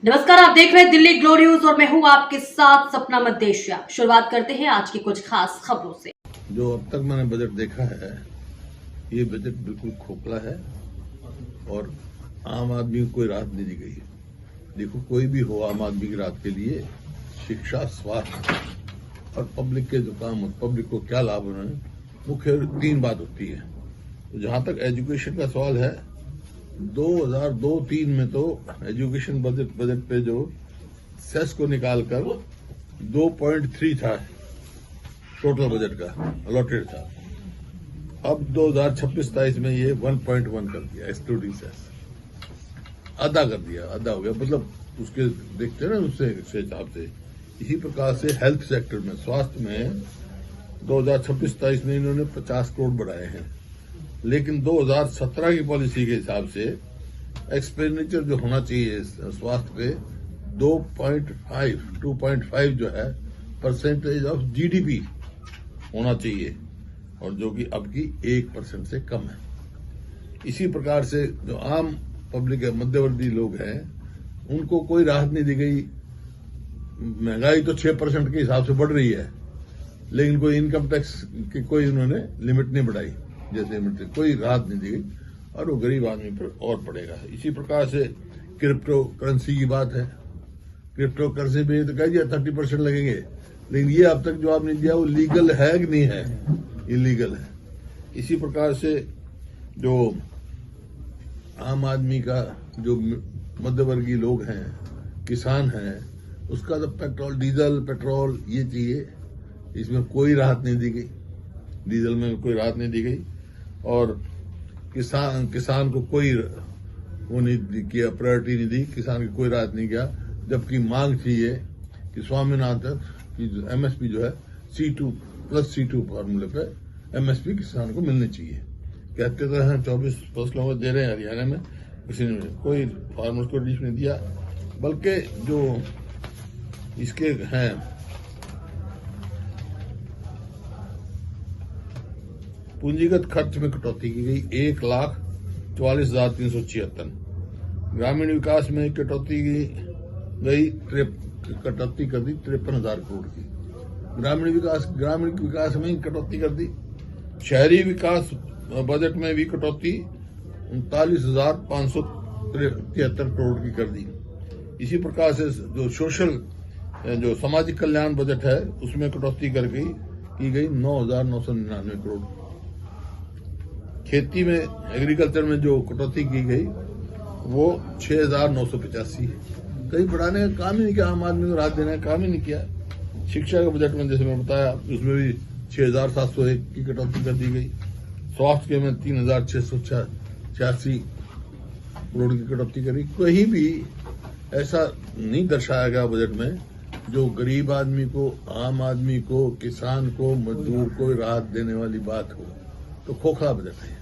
नमस्कार, आप देख रहे हैं दिल्ली ग्लोरी न्यूज और मैं हूं आपके साथ सपना मदेशिया। शुरुआत करते हैं आज की कुछ खास खबरों से। जो अब तक मैंने बजट देखा है, ये बजट बिल्कुल खोखला है और आम आदमी को कोई राहत नहीं दी गई है। देखो, कोई भी हो, आम आदमी की राहत के लिए शिक्षा, स्वास्थ्य और पब्लिक के जो काम, पब्लिक को क्या लाभ होना है, मुख्य 3 बात होती है। तो जहां तक एजुकेशन का सवाल है, 2002-03 में तो एजुकेशन बजट पे जो सेस को निकालकर 2.3 था टोटल बजट का अलॉटेड था। अब 2026-27 में ये 1.1 कर दिया, एक्सक्लूडिंग सेस आधा कर दिया, आधा हो गया। मतलब उसके देखते हैं ना, उससे हिसाब से। इसी प्रकार से हेल्थ सेक्टर में, स्वास्थ्य में 2026-27 में इन्होंने 50 करोड़ बढ़ाए हैं, लेकिन 2017 की पॉलिसी के हिसाब से एक्सपेंडिचर जो होना चाहिए स्वास्थ्य पे 2.5 जो है परसेंटेज ऑफ जीडीपी होना चाहिए, और जो कि अब की 1% से कम है। इसी प्रकार से जो आम पब्लिक है, मध्यवर्ती लोग हैं, उनको कोई राहत नहीं दी गई। महंगाई तो 6% के हिसाब से बढ़ रही है, लेकिन कोई इनकम टैक्स की कोई उन्होंने लिमिट नहीं बढ़ाई, जैसे कोई राहत नहीं दी गई, और वो गरीब आदमी पर और पड़ेगा। इसी प्रकार से क्रिप्टो करेंसी की बात है। क्रिप्टो करेंसी पे तो कह दिया 30% लगेंगे, लेकिन ये अब तक जवाब नहीं दिया वो लीगल है कि नहीं है, इलीगल है। इसी प्रकार से जो आम आदमी का, जो मध्यवर्गीय लोग हैं, किसान हैं, उसका तो डीजल पेट्रोल ये चाहिए, इसमें कोई राहत नहीं दी गई। डीजल में कोई राहत नहीं दी गई, और किसान को कोई वो नहीं किया, प्रायोरिटी नहीं दी, किसान की कोई राहत नहीं किया। जबकि मांग थी ये कि स्वामीनाथन की जो एमएसपी जो है C2+C2 फॉर्मूले पे एमएसपी किसान को मिलनी चाहिए। कहते तो हैं 24 फसलों को दे रहे हैं हरियाणा में, किसी ने कोई फार्मर्स को रिलीफ नहीं दिया। बल्कि जो इसके हैं पूंजीगत खर्च में कटौती की गई 1,44,376। ग्रामीण विकास में कटौती की गई, कटौती कर दी 53,000 करोड़ की। ग्रामीण विकास में कटौती कर दी। शहरी विकास बजट में भी कटौती 39,573 करोड़ की कर दी। इसी प्रकार से जो जो सामाजिक कल्याण बजट है, उसमें कटौती की गई 9,999 करोड़। खेती में, एग्रीकल्चर में जो कटौती की गई वो 6,985। कहीं बढ़ाने का काम ही नहीं किया, आम आदमी को राहत देने का काम ही नहीं किया। शिक्षा के बजट में जैसे मैं बताया, उसमें भी 6,701 की कटौती कर दी गई। स्वास्थ्य के में 3,686 करोड़ की कटौती करी। कहीं भी ऐसा नहीं दर्शाया गया बजट में जो गरीब आदमी को, आम आदमी को, किसान को, मजदूर को राहत देने वाली बात हो। तो खोखला बजट है।